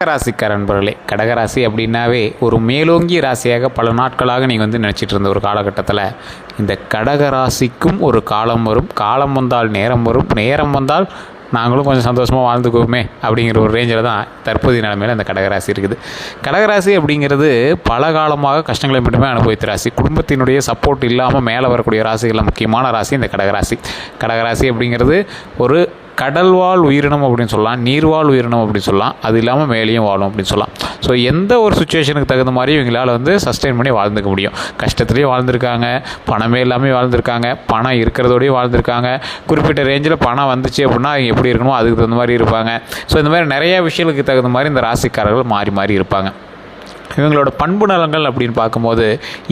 கடகராசிக்கார நண்பர்களே, கடகராசி அப்படின்னாவே ஒரு மேலோங்கிய ராசியாக பல நாட்களாக நீங்கள் நினச்சிட்டு இருந்த ஒரு காலகட்டத்தில் இந்த கடகராசிக்கும் ஒரு காலம் வரும். காலம் வந்தால் நேரம் வரும், நேரம் வந்தால் நாங்களும் கொஞ்சம் சந்தோஷமாக வாழ்ந்துக்குவோமே அப்படிங்கிற ஒரு ரேஞ்சில் தான் தற்போதைய நிலைமையில் இந்த கடகராசி இருக்குது. கடகராசி அப்படிங்கிறது பல காலமாக கஷ்டங்களை மட்டுமே அனுபவித்த ராசி. குடும்பத்தினுடைய சப்போர்ட் இல்லாமல் மேலே வரக்கூடிய ராசிகளில் முக்கியமான ராசி இந்த கடகராசி. கடகராசி அப்படிங்கிறது ஒரு கடல்வாழ் உயிரினம் அப்படின்னு சொல்லலாம், நீர்வாழ் உயிரினம் அப்படின்னு சொல்லலாம், அது இல்லாமல் மேலேயும் வாழும் அப்படின்னு சொல்லலாம். ஸோ எந்த ஒரு சுச்சுவேஷனுக்கு தகுந்த மாதிரி இவங்களால் சஸ்டெயின் பண்ணி வாழ்ந்துக்க முடியும். கஷ்டத்துலேயும் வாழ்ந்துருக்காங்க, பணமே எல்லாமே வாழ்ந்துருக்காங்க, பணம் இருக்கிறதோடையும் வாழ்ந்துருக்காங்க. குறிப்பிட்ட ரேஞ்சில் பணம் வந்துச்சு அப்படின்னா அவங்க எப்படி இருக்கணும் அதுக்கு தகுந்த மாதிரி இருப்பாங்க. ஸோ இந்த மாதிரி நிறையா விஷயங்களுக்கு தகுந்த மாதிரி இந்த ராசிக்காரர்கள் மாறி மாறி இருப்பாங்க. இவங்களோட பண்பு நலங்கள் அப்படின்னு பார்க்கும்போது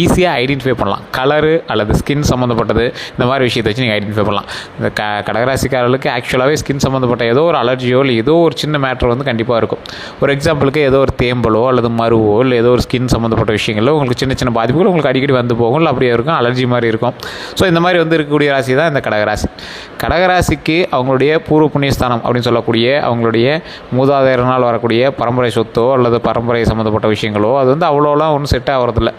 ஈஸியாக ஐடென்டிஃபை பண்ணலாம். கலரு அல்லது ஸ்கின் சம்மந்தப்பட்டது இந்த மாதிரி விஷயத்தை வச்சு நீங்கள் ஐடென்டிஃபை பண்ணலாம். இந்த கடகராசிக்காரர்களுக்கு ஆக்சுவலாகவே ஸ்கின் சம்மந்தப்பட்ட ஏதோ ஒரு அலர்ஜியோ இல்லை ஏதோ ஒரு சின்ன மேட்ரு கண்டிப்பாக இருக்கும். ஒரு எக்ஸாம்பிளுக்கு ஏதோ ஒரு தேம்பலோ அல்லது மருவோ இல்லை ஏதோ ஒரு ஸ்கின் சம்மந்தப்பட்ட விஷயங்களோ உங்களுக்கு சின்ன சின்ன பாதிப்புகள் உங்களுக்கு அடிக்கடி வந்து போகும், இல்லை அப்படியே இருக்கும், அலர்ஜி மாதிரி இருக்கும். ஸோ இந்த மாதிரி இருக்கக்கூடிய ராசி தான் இந்த கடகராசி. கடகராசிக்கு அவங்களுடைய பூர்வ புண்ணியஸ்தானம் அப்படின்னு சொல்லக்கூடிய அவங்களுடைய மூதாதையர்னால் வரக்கூடிய பரம்பரை சொத்தோ அல்லது பரம்பரை சம்மந்தப்பட்ட விஷயங்களோ அது அவ்வளோலாம் ஒன்றும் செட் ஆகிறதில்ல.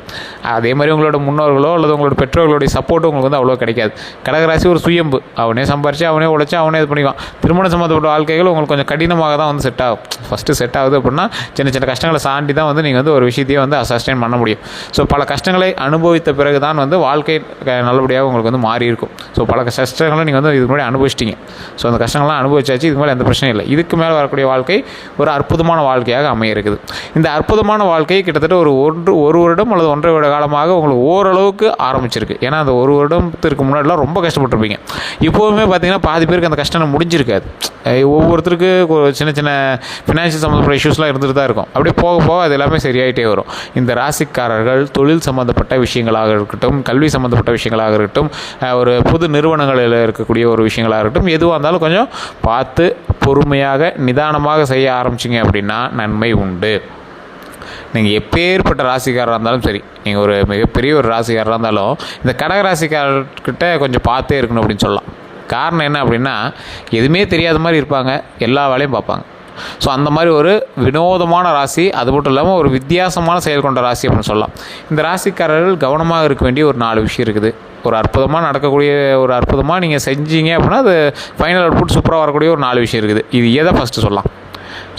அதே மாதிரி உங்களோட முன்னோர்களோ அல்லது உங்களோட பெற்றோர்களுடைய சப்போர்ட்டும் உங்களுக்கு அவ்வளோ கிடைக்காது. கடகராசி ஒரு சுயம்பு, அவனே சம்பாரித்து அவனே உழைச்சி அவனே இது பண்ணிக்குவான். திருமணம் சம்மந்தப்பட்ட வாழ்க்கைகள் உங்களுக்கு கொஞ்சம் கடினமாக தான் செட் ஆகும். ஃபஸ்ட்டு செட் ஆகுது அப்படின்னா சின்ன சின்ன கஷ்டங்களை சாண்டி தான் நீங்கள் ஒரு விஷயத்தையும் சஸ்டெயின் பண்ண முடியும். ஸோ பல கஷ்டங்களை அனுபவித்த பிறகு தான் வாழ்க்கை நல்லபடியாக உங்களுக்கு மாறி இருக்கும். ஸோ பல கஷ்டங்களை நீங்கள் இதுக்கு முன்னாடி அனுபவிச்சிட்டிங்க. ஸோ அந்த கஷ்டங்கள்லாம் அனுபவிச்சாச்சு, இதுக்கு மேலே எந்த பிரச்சனையும் இல்லை. இதுக்கு மேலே வரக்கூடிய வாழ்க்கை ஒரு அற்புதமான வாழ்க்கையாக அமைய இருக்குது. இந்த அற்புதமான வாழ்க்கை கிட்டத்தட்ட ஒரு வருடம் அல்லது 1.5 வருட காலமாக உங்களுக்கு ஓரளவுக்கு ஆரம்பிச்சிருக்கு. ஏன்னா அந்த ஒரு வருடத்திற்கு முன்னாடிலாம் ரொம்ப கஷ்டப்பட்டுருப்பீங்க. இப்போவுமே பார்த்தீங்கன்னா பாதி பேருக்கு அந்த கஷ்டம் முடிஞ்சிருக்காது. ஒவ்வொருத்தருக்கு சின்ன சின்ன ஃபினான்ஷியல் சம்மந்தப்பட்ட இஷ்யூஸ்லாம் இருந்துட்டு தான் இருக்கும். அப்படியே போக போக அது எல்லாமே சரியாயிட்டே வரும். இந்த ராசிக்காரர்கள் தொழில் சம்மந்தப்பட்ட விஷயங்களாக இருக்கட்டும், கல்வி சம்மந்தப்பட்ட விஷயங்களாக இருக்கட்டும், ஒரு புது நிறுவனங்களில் இருக்கக்கூடிய ஒரு விஷயங்களாக இருக்கட்டும், எதுவாக இருந்தாலும் கொஞ்சம் பார்த்து பொறுமையாக நிதானமாக செய்ய ஆரம்பிச்சிங்க அப்படின்னா நன்மை உண்டு. நீங்கள் எப்பேற்பட்ட ராசிக்காரராக இருந்தாலும் சரி, நீங்கள் ஒரு மிகப்பெரிய ஒரு ராசிக்காரராக இருந்தாலும் இந்த கடகராசிக்காரர்கிட்ட கொஞ்சம் பார்த்தே இருக்கணும் அப்படின்னு சொல்லலாம். காரணம் என்ன அப்படின்னா, எதுவுமே தெரியாத மாதிரி இருப்பாங்க, எல்லா வேலையும் பார்ப்பாங்க. ஸோ அந்த மாதிரி ஒரு வினோதமான ராசி, அது மட்டும் இல்லாமல் ஒரு வித்தியாசமான செயல் கொண்ட ராசி அப்படின்னு சொல்லலாம். இந்த ராசிக்காரர்கள் கவனமாக இருக்க வேண்டிய ஒரு 4 விஷயம் இருக்குது. ஒரு அற்புதமாக நடக்கக்கூடிய ஒரு அற்புதமாக நீங்கள் செஞ்சீங்க அப்படின்னா அது ஃபைனல் அவுட்புட் சூப்பராக வரக்கூடிய ஒரு 4 விஷயம் இருக்குது. இது எதை ஃபஸ்ட்டு சொல்லலாம்?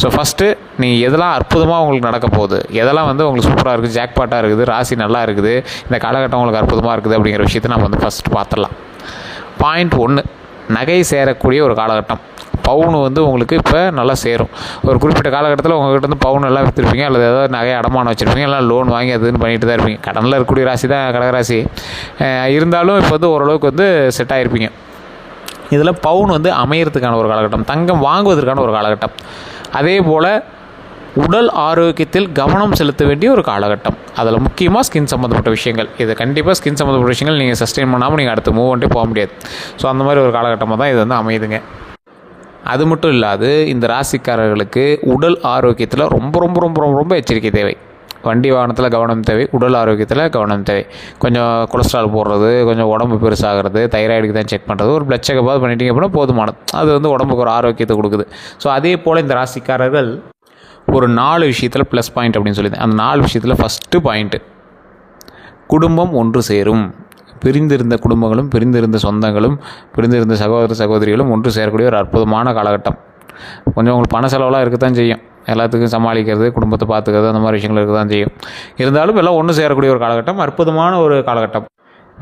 ஸோ ஃபஸ்ட்டு நீங்கள் எதெல்லாம் அற்புதமாக உங்களுக்கு நடக்க போகுது, எதெல்லாம் உங்களுக்கு சூப்பராக இருக்குது, ஜாக்பாட்டாக இருக்குது, ராசி நல்லா இருக்குது, இந்த காலகட்டம் உங்களுக்கு அற்புதமாக இருக்குது அப்படிங்கிற விஷயத்தை நம்ம ஃபஸ்ட்டு பார்த்துடலாம். பாயிண்ட் 1, நகை சேரக்கூடிய ஒரு காலகட்டம். பவுன் உங்களுக்கு இப்போ நல்லா சேரும். ஒரு குறிப்பிட்ட காலகட்டத்தில் உங்கள்கிட்ட பவுன் எல்லாம் விற்றுருப்பீங்க, அல்லது ஏதாவது நகையை அடமானம் வச்சுருப்பீங்க, எல்லாம் லோன் வாங்கி அதுன்னு பண்ணிட்டு தான் இருப்பீங்க. கடனில் இருக்கக்கூடிய ராசி தான் கடகராசி. இருந்தாலும் இப்போ ஓரளவுக்கு செட் ஆகிருப்பீங்க. இதில் பவுன் அமையறதுக்கான ஒரு காலகட்டம், தங்கம் வாங்குவதற்கான ஒரு காலகட்டம். அதே போல் உடல் ஆரோக்கியத்தில் கவனம் செலுத்த வேண்டிய ஒரு காலகட்டம். அதில் முக்கியமாக ஸ்கின் சம்மந்தப்பட்ட விஷயங்கள். இது கண்டிப்பாக ஸ்கின் சம்மந்தப்பட்ட விஷயங்கள் நீங்கள் சஸ்டெயின் பண்ணாமல் நீங்கள் அடுத்து மூவ் பண்ணிட்டு போக முடியாது. ஸோ அந்த மாதிரி ஒரு காலகட்டமாக தான் இது அமையுதுங்க. அது மட்டும் இல்லாது இந்த ராசிக்காரர்களுக்கு உடல் ஆரோக்கியத்தில் ரொம்ப ரொம்ப ரொம்ப ரொம்ப ரொம்ப எச்சரிக்கை தேவை. வண்டி வாகனத்தில் கவனம் தேவை, உடல் ஆரோக்கியத்தில் கவனம் தேவை. கொஞ்சம் கொலஸ்ட்ரால் போடுறது, கொஞ்சம் உடம்பு பெருசாகிறது, தைராய்டுக்கு தான் செக் பண்ணுறது, ஒரு பிளட் செக்கப்பாவது பண்ணிட்டீங்க அப்படின்னா போதுமானது. அது உடம்புக்கு ஒரு ஆரோக்கியத்தை கொடுக்குது. ஸோ அதே போல் இந்த ராசிக்காரர்கள் ஒரு 4 விஷயத்தில் ப்ளஸ் பாயிண்ட் அப்படின்னு சொல்லியிருந்தேன். அந்த 4 விஷயத்தில் ஃபஸ்ட்டு பாயிண்ட்டு, குடும்பம் ஒன்று சேரும். பிரிந்திருந்த குடும்பங்களும், பிரிந்திருந்த சொந்தங்களும், பிரிந்திருந்த சகோதர சகோதரிகளும் ஒன்று சேரக்கூடிய ஒரு அற்புதமான காலகட்டம். கொஞ்சம் உங்களுக்கு பண செலவெல்லாம் இருக்கத்தான் செய்யும், எல்லாத்துக்கும் சமாளிக்கிறது, குடும்பத்தை பார்த்துக்கிறது, அந்த மாதிரி விஷயங்கள் இருக்க தான் செய்யும். இருந்தாலும் எல்லாம் ஒன்று சேரக்கூடிய ஒரு காலகட்டம், அற்புதமான ஒரு காலகட்டம்.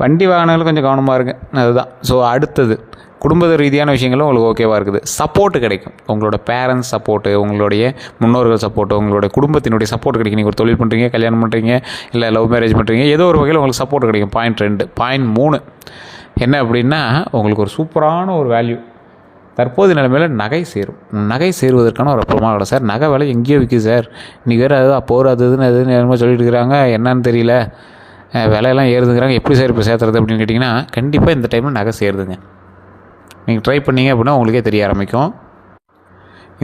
வண்டி வாகனங்கள் கொஞ்சம் கவனமாக இருங்க, அதுதான். ஸோ அடுத்தது குடும்ப ரீதியான விஷயங்களும் உங்களுக்கு ஓகேவாக இருக்குது. சப்போர்ட்டு கிடைக்கும், உங்களோட பேரண்ட்ஸ் சப்போர்ட்டு, உங்களுடைய முன்னோர்கள் சப்போர்ட்டு, உங்களுடைய குடும்பத்தினுடைய சப்போர்ட் கிடைக்கும். நீங்கள் ஒரு தொழில் பண்ணுறீங்க, கல்யாணம் பண்ணுறீங்க, இல்லை லவ் மேரேஜ் பண்ணுறீங்க, ஏதோ ஒரு வகையில் உங்களுக்கு சப்போர்ட் கிடைக்கும். பாயிண்ட் 2. பாயிண்ட் 3 என்ன அப்படின்னா, உங்களுக்கு ஒரு சூப்பரான ஒரு வேல்யூ தற்போது நிலைமையில் நகை சேரும். நகை சேருவதற்கான ஒரு அப்புறமா இல்லை சார், நகை விலை எங்கேயோ விற்கிது சார், இன்றைக்கி வேறு அப்போ அதுன்னு என்னமோ சொல்லிட்டு இருக்கிறாங்க, என்னன்னு தெரியல, விலையெல்லாம் ஏறுதுங்கிறாங்க, எப்படி சார் இப்போ சேர்த்துறது அப்படின்னு கேட்டிங்கன்னா, கண்டிப்பாக இந்த டைமில் நகை சேருதுங்க. நீங்கள் ட்ரை பண்ணிங்க அப்படின்னா உங்களுக்கே தெரிய ஆரம்பிக்கும்.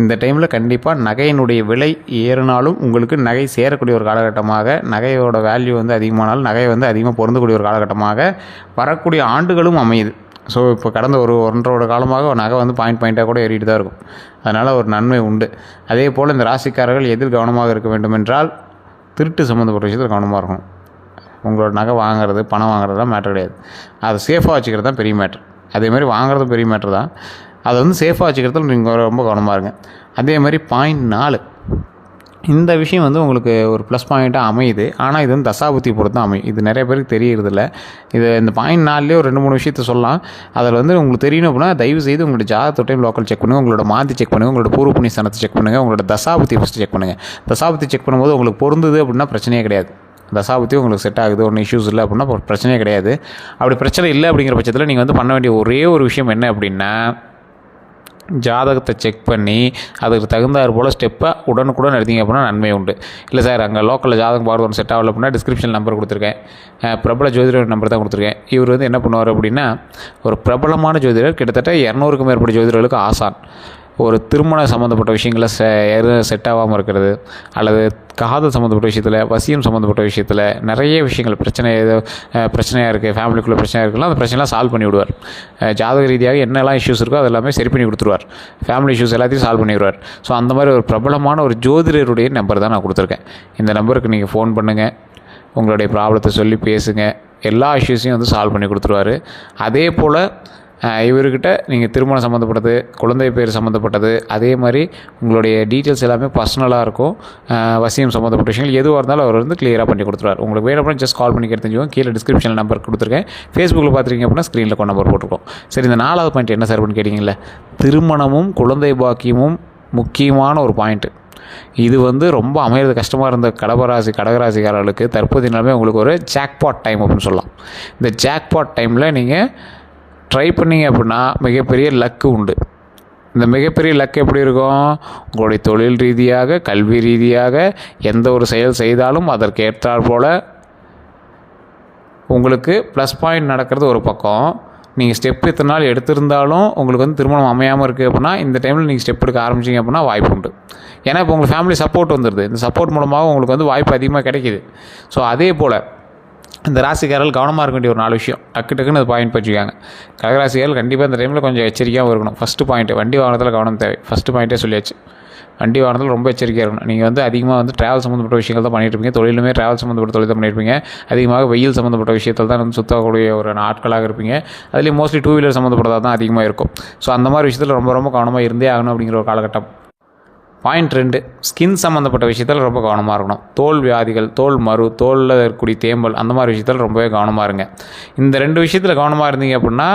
இந்த டைமில் கண்டிப்பாக நகையினுடைய விலை ஏறினாலும் உங்களுக்கு நகை சேரக்கூடிய ஒரு காலகட்டமாக, நகையோட வேல்யூ அதிகமானாலும் நகை அதிகமாக பொருந்தக்கூடிய ஒரு காலகட்டமாக வரக்கூடிய ஆண்டுகளும் அமையுது. ஸோ இப்போ கடந்த ஒரு 1.5 காலமாக நகை வந்து பாயிண்ட்டாக கூட ஏறிட்டு தான் இருக்கும். அதனால் ஒரு நன்மை உண்டு. அதே போல் இந்த ராசிக்காரர்கள் எதில் கவனமாக இருக்க வேண்டும் என்றால், திருட்டு சம்மந்தப்பட்ட விஷயத்தில் கவனமாக இருக்கணும். உங்களோட நகை வாங்குறது, பணம் வாங்குறதுலாம் மேட்ரு கிடையாது. அதை சேஃபாக வச்சுக்கிறது தான் பெரிய மேட்ரு. அதேமாதிரி வாங்குறதும் பெரிய மேட்ரு தான். அதை வந்து சேஃபாக வச்சுக்கிறதுல நீங்கள் ரொம்ப கவனமாக இருங்க. அதேமாதிரி பாயிண்ட் 4, இந்த விஷயம் வந்து உங்களுக்கு ஒரு ப்ளஸ் பாயிண்ட்டாக அமையுது. ஆனால் இது வந்து தசாபுத்தி பொறுத்து தான் அமையும். இது நிறைய பேருக்கு தெரியறதில்ல. இது இந்த பாயிண்ட் 4லேயே ஒரு 2-3 விஷயத்த சொல்லலாம். அதில் வந்து உங்களுக்கு தெரியணும் அப்படின்னா, தயவு செய்து உங்களோட ஜாதகத்தோட டைம் லோக்கல் செக் பண்ணுங்கள், உங்களோட மாந்தி செக் பண்ணுங்கள், உங்களோட பூர்வ புண்ணிய ஸ்தானத்தை செக் பண்ணுங்கள், உங்களோட தசாபுத்தி ஃபஸ்ட்டு செக் பண்ணுங்கள். தசாபுத்தி செக் பண்ணும்போது உங்களுக்கு பொருந்துது அப்படின்னா பிரச்சனையே கிடையாது. தசாபுத்தி உங்களுக்கு செட் ஆகுது, ஒன்றும் இஷ்யூஸ் இல்லை அப்படின்னா பிரச்சனையே கிடையாது. அப்படி பிரச்சனை இல்லை அப்படிங்கிற பட்சத்தில் நீங்கள் வந்து பண்ண வேண்டிய ஒரே ஒரு விஷயம் என்ன அப்படின்னா, ஜாதகத்தை செக் பண்ணி அதுக்கு தகுந்தாற் போல் ஸ்டெப்பை உடனுக்குடன் எடுத்தீங்க அப்படின்னா நன்மை உண்டு. இல்லை சார், அங்கே லோக்கலில் ஜாதகம் பார்த்து ஒன்று செட் ஆகலை அப்படின்னா டிஸ்கிரிப்ஷன் நம்பர் கொடுத்துருக்கேன், பிரபல ஜோதிடர் நம்பர் தான் கொடுத்துருக்கேன். இவர் வந்து என்ன பண்ணுவார் அப்படின்னா, ஒரு பிரபலமான ஜோதிடர், கிட்டத்தட்ட 200க்கும் மேற்பட்ட ஜோதிடர்களுக்கு ஆசான். ஒரு திருமண சம்மந்தப்பட்ட விஷயங்களில் செட் ஆகாமல் இருக்கிறது, அல்லது காதல் சம்மந்தப்பட்ட விஷயத்தில், வசியம் சம்மந்தப்பட்ட விஷயத்தில் நிறைய விஷயங்கள் பிரச்சனையாக இருக்குது, ஃபேமிலிக்குள்ளே பிரச்சனையாக இருக்குல்ல, அந்த பிரச்சனைலாம் சால்வ் பண்ணி விடுவார். ஜாதக ரீதியாக என்னெல்லாம் இஷ்யூஸ் இருக்கோ அது எல்லாமே சரி பண்ணி கொடுத்துருவார். ஃபேமிலி இஷ்யூஸ் எல்லாத்தையும் சால்வ் பண்ணி விடுவார். ஸோ அந்த மாதிரி ஒரு பிரபலமான ஒரு ஜோதிடருடைய நம்பர் தான் நான் கொடுத்துருக்கேன். இந்த நம்பருக்கு நீங்கள் ஃபோன் பண்ணுங்கள், உங்களுடைய ப்ராப்ளத்தை சொல்லி பேசுங்க, எல்லா இஷ்யூஸையும் வந்து சால்வ் பண்ணி கொடுத்துருவார். அதே போல் இவர்கிட்ட நீங்கள் திருமணம் சம்மந்தப்பட்டது, குழந்தை பேர் சம்மந்தப்பட்டது, அதே மாதிரி உங்களுடைய டீட்டெயில்ஸ் எல்லாமே பர்சனலாக இருக்கும். வசியம் சம்மந்தப்பட்ட விஷயங்கள் எதுவாக இருந்தாலும் அவர் வந்து கிளியராக பண்ணி கொடுத்துருவார். உங்களுக்கு வேணும் அப்படின்னா ஜஸ்ட் கால் பண்ணி தெரிஞ்சுக்கோங்க. கீழே டிஸ்கிரிப்ஷனில் நம்பர் கொடுத்துருக்கேன். ஃபேஸ்புக்கில் பார்த்துருக்கீங்க அப்படின்னா ஸ்க்ரீனில் நம்பர் போட்டிருக்கோம். சரி, இந்த 4வது பாயிண்ட் என்ன சார் அப்படின்னு கேட்டிங்களே, திருமணமும் குழந்தை பாக்கியமும் முக்கியமான ஒரு பாயிண்ட்டு. இது வந்து ரொம்ப அமையிறது கஷ்டமாக இருந்த கடகராசிக்காரர்களுக்கு தற்போதைய நிலைமை உங்களுக்கு ஒரு ஜாக்பாட் டைம் அப்படின்னு சொல்லலாம். இந்த ஜாக்பாட் டைமில் நீங்கள் ட்ரை பண்ணிங்க அப்படின்னா மிகப்பெரிய லக்கு உண்டு. இந்த மிகப்பெரிய லக் எப்படி இருக்கும், உங்களுடைய தொழில் ரீதியாக, கல்வி ரீதியாக எந்த ஒரு செயல் செய்தாலும் அதற்கேற்றாற் போல் உங்களுக்கு ப்ளஸ் பாயிண்ட் நடக்கிறது ஒரு பக்கம். நீங்கள் ஸ்டெப் இத்தனை நாள் எடுத்திருந்தாலும் உங்களுக்கு வந்து திருமணம் அமையாமல் இருக்குது அப்படின்னா, இந்த டைமில் நீங்கள் ஸ்டெப் எடுக்க ஆரம்பிச்சிங்க அப்படின்னா வாய்ப்பு உண்டு. ஏன்னா இப்போ உங்களுக்கு ஃபேமிலி சப்போர்ட் வந்துடுது. இந்த சப்போர்ட் மூலமாக உங்களுக்கு வந்து வாய்ப்பு அதிகமாக கிடைக்கிது. ஸோ அதே போல் இந்த ராசிக்காரர்கள் கவனமாக இருக்க வேண்டிய ஒரு 4 விஷயம் டக்குன்னு அது பாயிண்ட் வச்சுக்காங்க. கடகராசிக்காரர்கள் கண்டிப்பாக இந்த டைமில் கொஞ்சம் எச்சரிக்கையாக இருக்கணும். ஃபஸ்ட்டு பாயிண்ட்டு, வண்டி வாகனத்தில் கவனம் தேவை. ஃபஸ்ட்டு பாயிண்ட்டே சொல்லியாச்சு. வண்டி வாகனத்தில் ரொம்ப எச்சரிக்கையாக இருக்கணும். நீங்கள் வந்து அதிகமாக வந்து ட்ராவல் சம்மந்தப்பட்ட விஷயங்கள் தான் பண்ணிட்டு இருப்பீங்க. தொழிலுமே ட்ராவல் சம்மந்தப்பட்ட தொழில் தான் பண்ணியிருப்பீங்க. அதிகமாக வெயில் சம்மந்தப்பட்ட விஷயத்தில் தான் வந்து சுற்றக்கூடிய ஒரு ஆட்களாக இருப்பீங்க. அதுலேயும் மோஸ்ட்லி 2 வீலர் சம்மந்தப்பட்டதாக தான் அதிகமாக இருக்கும். ஸோ அந்த மாதிரி விஷயத்தில் ரொம்ப கவனமாக இருந்தே ஆகணும் அப்படிங்கிற ஒரு காலகட்டம். பாயிண்ட் 2, ஸ்கின் சம்மந்தப்பட்ட விஷயத்தில் ரொம்ப கவனமாக இருக்கணும். தோல் வியாதிகள், தோல் மரு, தோலில் இருக்கக்கூடிய தேம்பல், அந்த மாதிரி விஷயத்தில் ரொம்பவே கவனமாக இருங்க. இந்த 2 விஷயத்தில் கவனமாக இருந்தீங்க அப்படின்னா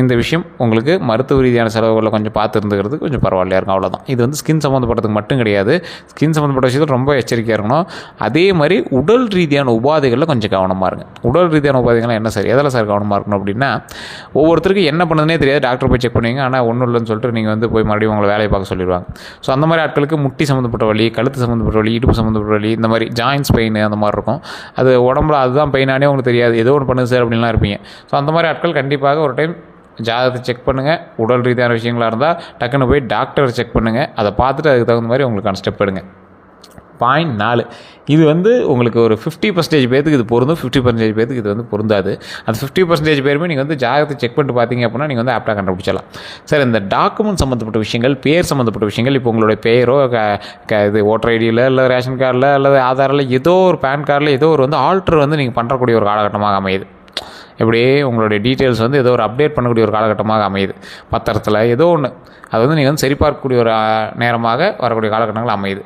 இந்த விஷயம் உங்களுக்கு மருத்துவ ரீதியான செலவுகளை கொஞ்சம் பார்த்து இருந்துக்கிறது கொஞ்சம் பரவாயில்லையா இருக்கும். அவ்வளோதான். இது வந்து ஸ்கின் சம்மந்தப்பட்டதுக்கு மட்டும் கிடையாது. ஸ்கின் சம்மந்தப்பட்ட விஷயத்தில் ரொம்ப எச்சரிக்கையாக இருக்கணும். அதே மாதிரி உடல் ரீதியான உபாதைகளில் கொஞ்சம் கவனமாக இருங்க. உடல் ரீதியான உபாதைகள்லாம் என்ன சார், எதில் சார் கவனமாக இருக்கணும் அப்படின்னா, ஒவ்வொருத்தருக்கும் என்ன பண்ணுதுனே தெரியாது. டாக்டர் போய் செக் பண்ணுவீங்க, ஆனால் ஒன்றும் இல்லைன்னு சொல்லிட்டு நீங்கள் வந்து போய் மறுபடியும் உங்களை வேலையை பார்க்க சொல்லிடுவாங்க. ஸோ அந்த மாதிரி ஆட்களுக்கு முட்டி சம்மந்தப்பட்ட வலி, கழுத்து சம்மந்தப்பட்ட வலி, இடுப்பு சம்மந்தப்பட்ட வலி, இந்த மாதிரி ஜாயின்ஸ் பெயின் அந்த மாதிரி இருக்கும். அது உடம்புல அதுதான் பெயினானே உங்களுக்கு தெரியாது, ஏதோ ஒன்று பண்ணுது சார் அப்படின்லாம் இருப்பீங்க. ஸோ அந்த மாதிரி ஆட்கள் கண்டிப்பாக ஒரு டைம் ஜாதகத்தை செக் பண்ணுங்கள். உடல் ரீதியான விஷயங்களாக இருந்தால் டக்குன்னு போய் டாக்டரை செக் பண்ணுங்கள். அதை பார்த்துட்டு அதுக்கு தகுந்த மாதிரி உங்களுக்கான ஸ்டெப் எடுங்க. பாயிண்ட் 4, இது வந்து உங்களுக்கு ஒரு 50% பேருக்கு இது பொருந்தும், 50% பேருக்கு இது வந்து பொருந்தாது. அந்த 50% பேருமே நீங்கள் வந்து ஜாதகத்தை செக் பண்ணிட்டு பார்த்தீங்க அப்படின்னா நீங்கள் வந்து ஆப்டாக கண்டுபிடிச்சலாம். சார், இந்த டாக்குமெண்ட் சம்மந்தப்பட்ட விஷயங்கள், பேர் சம்மந்தப்பட்ட விஷயங்கள், இப்போ உங்களுடைய பேரோ இது ஓட்டர் ஐடியில் இல்லை ரேஷன் கார்டில் அல்லது ஆதாரில் ஏதோ ஒரு பேன் கார்டில் ஏதோ ஒரு வந்து ஆல்ட்ரு வந்து நீங்கள் பண்ணுறக்கூடிய ஒரு காலகட்டமாக அமையுது. இப்படியே உங்களுடைய டீட்டெயில்ஸ் வந்து ஏதோ ஒரு அப்டேட் பண்ணக்கூடிய ஒரு காலகட்டமாக அமையுது. பத்திரத்தில் ஏதோ ஒன்று அது வந்து நீங்கள் வந்து சரிபார்க்கக்கூடிய ஒரு நேரமாக வரக்கூடிய காலகட்டங்கள் அமையுது.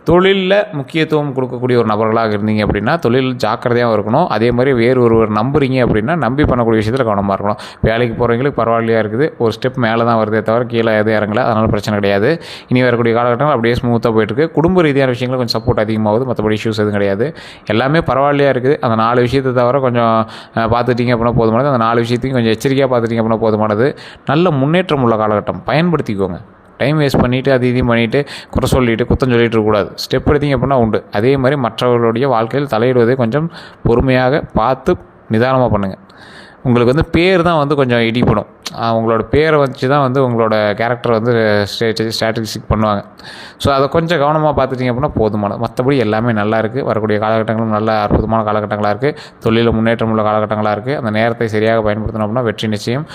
தொழிலில் முக்கியத்துவம் கொடுக்கக்கூடிய ஒரு நபர்களாக இருந்தீங்க அப்படின்னா தொழில் ஜாக்கிரதையாக இருக்கணும். அதே மாதிரி வேறு ஒருவர் நம்புறீங்க அப்படின்னா நம்பி பண்ணக்கூடிய விஷயத்தில் கவனமாக இருக்கணும். வேலைக்கு போகிறவங்களுக்கு பரவாயில்லையா இருக்குது, ஒரு ஸ்டெப் மேலே தான் வருதே தவிர கீழே எதுவும் இறங்கலை, அதனால் பிரச்சனை கிடையாது. இனி வரக்கூடிய காலகட்டங்கள் அப்படியே ஸ்மூத்தாக போயிட்டுருக்கு. குடும்ப ரீதியான விஷயங்கள் கொஞ்சம் சப்போர்ட் அதிகமாகுது, மற்றபடி இஷ்யூஸ் எதுவும் கிடையாது. எல்லாமே பரவாயில்லையா இருக்குது. அந்த 4 விஷயத்தை தவிர கொஞ்சம் பார்த்துட்டிங்க அப்படின்னா போதுமானது. அந்த 4 விஷயத்தையும் கொஞ்சம் எச்சரிக்கையாக பார்த்துட்டிங்க அப்படின்னா போதுமானது. நல்ல முன்னேற்றம் உள்ள காலகட்டம், பயன்படுத்திக்கோங்க. டைம் வேஸ்ட் பண்ணிவிட்டு அது இதையும் பண்ணிவிட்டு குறை சொல்லிவிட்டு குத்தம் சொல்லிகிட்டு இருக்கக்கூடாது. ஸ்டெப் எடுத்திங்க அப்படின்னா உண்டு. அதே மாதிரி மற்றவர்களுடைய வாழ்க்கையில் தலையிடுவதை கொஞ்சம் பொறுமையாக பார்த்து நிதானமாக பண்ணுங்கள். உங்களுக்கு வந்து பேர் தான் வந்து கொஞ்சம் இடிப்படும். உங்களோட பேரை வச்சு தான் வந்து உங்களோட கேரக்டர் வந்து ஸ்ட்ராட்டஜிக் பண்ணுவாங்க. ஸோ அதை கொஞ்சம் கவனமாக பார்த்துட்டிங்க அப்படின்னா போதுமானது. மற்றபடி எல்லாமே நல்லா இருக்குது. வரக்கூடிய காலகட்டங்களும் நல்ல அற்புதமான காலகட்டங்களாக இருக்குது. தொழிலில் முன்னேற்றம் உள்ள காலகட்டங்களாக இருக்குது. அந்த நேரத்தை சரியாக பயன்படுத்தணும் அப்படின்னா வெற்றி நிச்சயம்.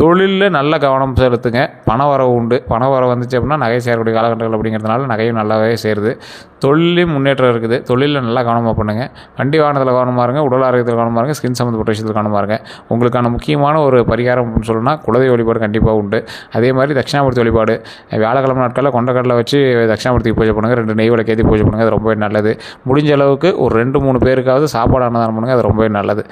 தொழிலில் நல்ல கவனம் செலுத்துங்க. பண வரவு உண்டு. பண வரவு வந்துச்சு அப்படின்னா நகை சேரக்கூடிய காலகட்டங்கள் அப்படிங்கிறதுனால நகையும் நல்லாவே சேருது. தொழிலையும் முன்னேற்றம் இருக்குது. தொழிலில் நல்லா கவனமாக பண்ணுங்கள். வண்டி வாகனத்தில் கவனமாக இருங்க. உடல் ஆரோக்கியத்தில் கவனமாக இருங்க. ஸ்கின் சம்மந்தப்பட்ட விஷயத்தில் கவனமாக இருங்க. உங்களுக்கான முக்கியமான ஒரு பரிகாரம் அப்படின்னு சொல்லணும்னா குலதெய்வ வழிபாடு கண்டிப்பாக உண்டு. அதே மாதிரி தட்சிணாமூர்த்தி வழிபாடு வியாழக்கிழமை நாட்களில் கொண்டக்கடலை வச்சு தட்சிணாமூர்த்திக்கு பூஜை பண்ணுங்கள். 2 நெய் விளக்கு ஏற்றி பூஜை பண்ணுங்கள். அது ரொம்பவே நல்லது. முடிஞ்ச அளவுக்கு ஒரு 2-3 பேருக்காவது சாப்பாடு அன்னதானம் பண்ணுங்கள். அது ரொம்பவே நல்லது.